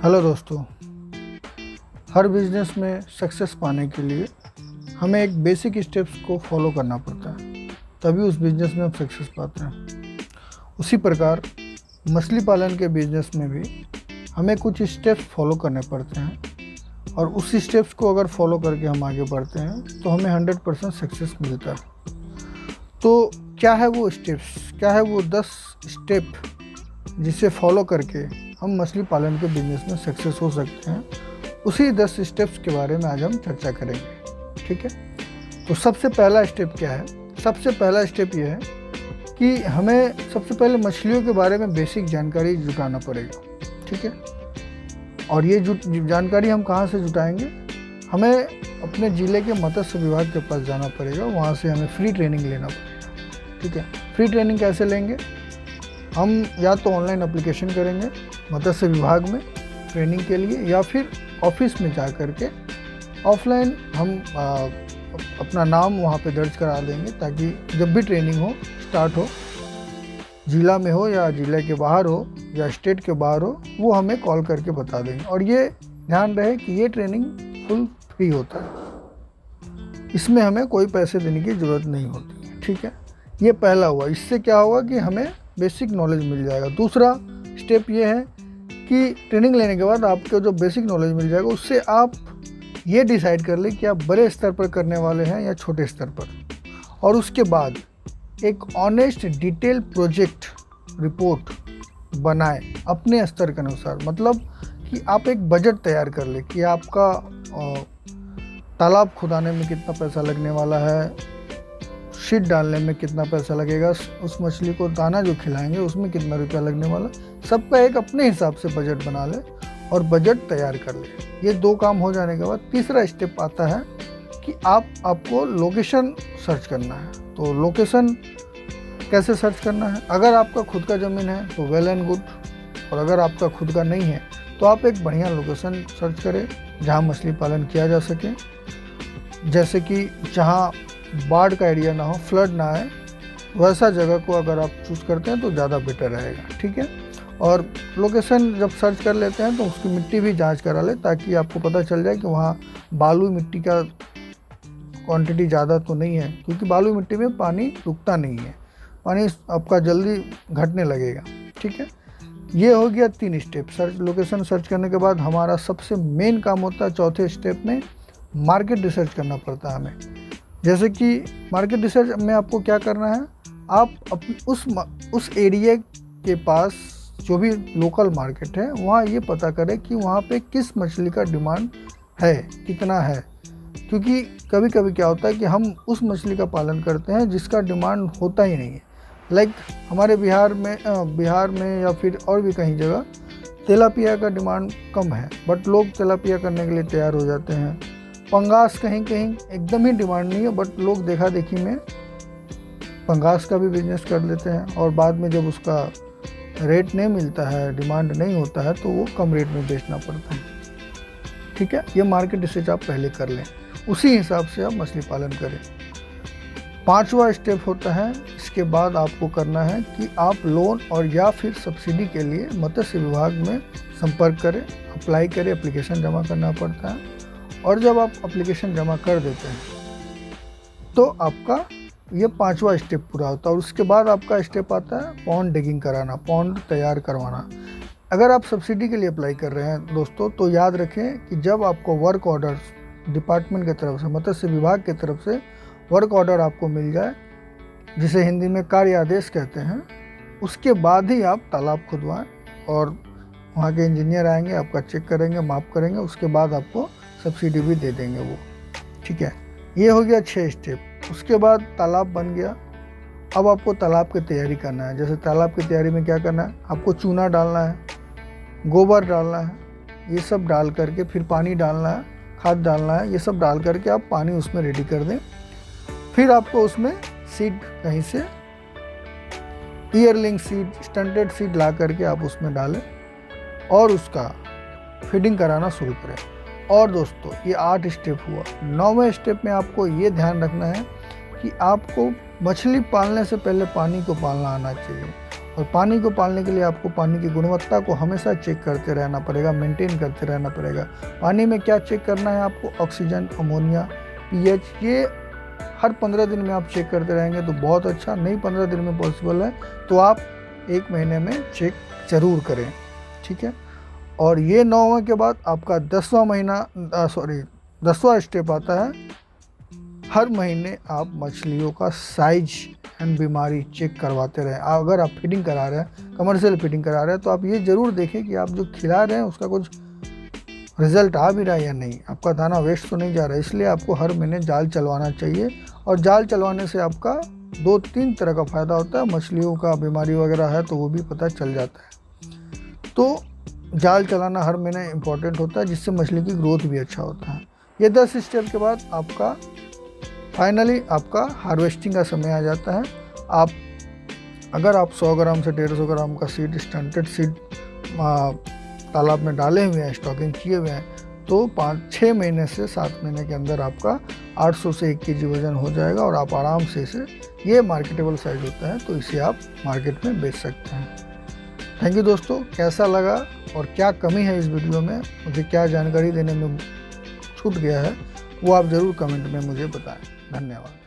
Hello दोस्तों। हर business में success पाने के लिए हमें एक बेसिक स्टेप्स को फॉलो करना पड़ता है, तभी उस बिज़नेस में हम सक्सेस पाते हैं। उसी प्रकार मछली पालन के बिज़नेस में भी हमें कुछ स्टेप्स फॉलो करने पड़ते हैं और उसी स्टेप्स को अगर फॉलो करके हम आगे बढ़ते हैं तो हमें 100% सक्सेस मिलता है। तो क्या है वो स्टेप्स, क्या है वो 10 स्टेप जिसे फॉलो करके हम मछली पालन के बिजनेस में सक्सेस हो सकते हैं। उसी 10 स्टेप्स के बारे में आज हम चर्चा करेंगे। ठीक है, तो सबसे पहला स्टेप क्या है? सबसे पहला स्टेप ये है कि हमें सबसे पहले मछलियों के बारे में बेसिक जानकारी जुटाना पड़ेगा। ठीक है, और ये जानकारी हम कहाँ से जुटाएंगे? हमें अपने ज़िले के मत्स्य विभाग के पास जाना पड़ेगा, वहाँ से हमें फ्री ट्रेनिंग लेना पड़ेगा। ठीक है, फ्री ट्रेनिंग कैसे लेंगे? हम या तो ऑनलाइन एप्लीकेशन करेंगे मत्स्य विभाग में ट्रेनिंग के लिए, या फिर ऑफिस में जा कर के ऑफलाइन हम अपना नाम वहाँ पे दर्ज करा देंगे, ताकि जब भी ट्रेनिंग हो स्टार्ट हो, ज़िला में हो या ज़िले के बाहर हो या स्टेट के बाहर हो, वो हमें कॉल करके बता देंगे। और ये ध्यान रहे कि ये ट्रेनिंग फुल फ्री होता है, इसमें हमें कोई पैसे देने की ज़रूरत नहीं होती है। ठीक है, ये पहला हुआ। इससे क्या होगा कि हमें बेसिक नॉलेज मिल जाएगा। दूसरा स्टेप ये है कि ट्रेनिंग लेने के बाद आपको जो बेसिक नॉलेज मिल जाएगा, उससे आप ये डिसाइड कर लें कि आप बड़े स्तर पर करने वाले हैं या छोटे स्तर पर। और उसके बाद एक ऑनेस्ट डिटेल प्रोजेक्ट रिपोर्ट बनाएं अपने स्तर के अनुसार। मतलब कि आप एक बजट तैयार कर लें कि आपका तालाब खुदाने में कितना पैसा लगने वाला है, शीट डालने में कितना पैसा लगेगा, उस मछली को दाना जो खिलाएंगे उसमें कितना रुपया लगने वाला, सबका एक अपने हिसाब से बजट बना ले और बजट तैयार कर ले। ये 2 काम हो जाने के बाद तीसरा स्टेप आता है कि आपको लोकेशन सर्च करना है। तो लोकेशन कैसे सर्च करना है? अगर आपका खुद का ज़मीन है तो वेल एंड गुड, और अगर आपका खुद का नहीं है तो आप एक बढ़िया लोकेशन सर्च करें जहाँ मछली पालन किया जा सके। जैसे कि जहाँ बाढ़ का एरिया ना हो, फ्लड ना आए, वैसा जगह को अगर आप चूज़ करते हैं तो ज़्यादा बेटर रहेगा। ठीक है, और लोकेशन जब सर्च कर लेते हैं तो उसकी मिट्टी भी जांच करा ले, ताकि आपको पता चल जाए कि वहाँ बालू मिट्टी का क्वांटिटी ज़्यादा तो नहीं है, क्योंकि बालू मिट्टी में पानी रुकता नहीं है, पानी आपका जल्दी घटने लगेगा। ठीक है, ये हो गया 3 स्टेप। लोकेशन सर्च करने के बाद हमारा सबसे मेन काम होता है चौथे स्टेप में मार्केट रिसर्च करना पड़ता है हमें। जैसे कि मार्केट रिसर्च में आपको क्या करना है, आप उस एरिया के पास जो भी लोकल मार्केट है वहाँ ये पता करें कि वहाँ पे किस मछली का डिमांड है, कितना है। क्योंकि कभी कभी क्या होता है कि हम उस मछली का पालन करते हैं जिसका डिमांड होता ही नहीं है। लाइक हमारे बिहार में या फिर और भी कहीं जगह तेलापिया का डिमांड कम है, बट लोग तेलापिया करने के लिए तैयार हो जाते हैं। पंगास कहीं कहीं एकदम ही डिमांड नहीं है, बट लोग देखा देखी में पंगास का भी बिजनेस कर लेते हैं, और बाद में जब उसका रेट नहीं मिलता है, डिमांड नहीं होता है, तो वो कम रेट में बेचना पड़ता है। ठीक है, ये मार्केट रिसर्च आप पहले कर लें, उसी हिसाब से आप मछली पालन करें। 5वां स्टेप होता है, इसके बाद आपको करना है कि आप लोन और या फिर सब्सिडी के लिए मत्स्य विभाग में संपर्क करें, अप्लाई करें, एप्लीकेशन जमा करना पड़ता है। और जब आप एप्लीकेशन जमा कर देते हैं तो आपका ये 5वां स्टेप पूरा होता है। और उसके बाद आपका स्टेप आता है पॉन्ड डिगिंग कराना, पॉन्ड तैयार करवाना। अगर आप सब्सिडी के लिए अप्लाई कर रहे हैं दोस्तों, तो याद रखें कि जब आपको वर्क ऑर्डर डिपार्टमेंट की तरफ से, मत्स्य विभाग की तरफ से वर्क ऑर्डर आपको मिल जाए, जिसे हिंदी में कार्य आदेश कहते हैं, उसके बाद ही आप तालाब खुदवाएं, और वहाँ के इंजीनियर आएंगे, आपका चेक करेंगे, माप करेंगे, उसके बाद आपको सब्सिडी भी दे देंगे वो। ठीक है, ये हो गया 6 स्टेप। उसके बाद तालाब बन गया। अब आपको तालाब की तैयारी करना है। जैसे तालाब की तैयारी में क्या करना है, आपको चूना डालना है, गोबर डालना है, ये सब डाल करके फिर पानी डालना है, खाद डालना है, ये सब डाल करके आप पानी उसमें रेडी कर दें। फिर आपको उसमें सीड कहीं से ईयरलिंग सीड, स्टंटेड सीड ला करके आप उसमें डालें और उसका फीडिंग कराना शुरू करें। और दोस्तों ये 8 स्टेप हुआ। 9वें स्टेप में आपको ये ध्यान रखना है कि आपको मछली पालने से पहले पानी को पालना आना चाहिए। और पानी को पालने के लिए आपको पानी की गुणवत्ता को हमेशा चेक करते रहना पड़ेगा, मेंटेन करते रहना पड़ेगा। पानी में क्या चेक करना है आपको? ऑक्सीजन, अमोनिया, पीएच, ये हर 15 दिन में आप चेक करते रहेंगे तो बहुत अच्छा। नहीं 15 दिन में पॉसिबल है तो आप 1 महीने में चेक ज़रूर करें, ठीक है। और ये 9वें के बाद आपका 10वां स्टेप आता है। हर महीने आप मछलियों का साइज एंड बीमारी चेक करवाते रहें। अगर आप फीडिंग करा रहे हैं, कमर्शियल फीडिंग करा रहे हैं, तो आप ये ज़रूर देखें कि आप जो खिला रहे हैं उसका कुछ रिज़ल्ट आ भी रहा है या नहीं, आपका दाना वेस्ट तो नहीं जा रहा है। इसलिए आपको हर महीने जाल चलवाना चाहिए। और जाल चलवाने से आपका 2-3 तरह का फ़ायदा होता है। मछलियों का बीमारी वगैरह है तो वो भी पता चल जाता है। तो जाल चलाना हर महीने इम्पॉर्टेंट होता है, जिससे मछली की ग्रोथ भी अच्छा होता है। ये 10 स्टेप के बाद आपका फाइनली आपका हार्वेस्टिंग का समय आ जाता है। अगर आप 100 ग्राम से 150 ग्राम का सीड, स्टंटेड सीड तालाब में डाले हुए हैं, स्टॉकिंग किए हुए हैं, तो 5-6 महीने से 7 महीने के अंदर आपका 800 से 1 केजी वज़न हो जाएगा और आप आराम से इसे, ये मार्केटेबल साइज होता है तो इसे आप मार्केट में बेच सकते हैं। थैंक यू दोस्तों। कैसा लगा और क्या कमी है इस वीडियो में, मुझे क्या जानकारी देने में छूट गया है, वो आप ज़रूर कमेंट में मुझे बताएं। धन्यवाद।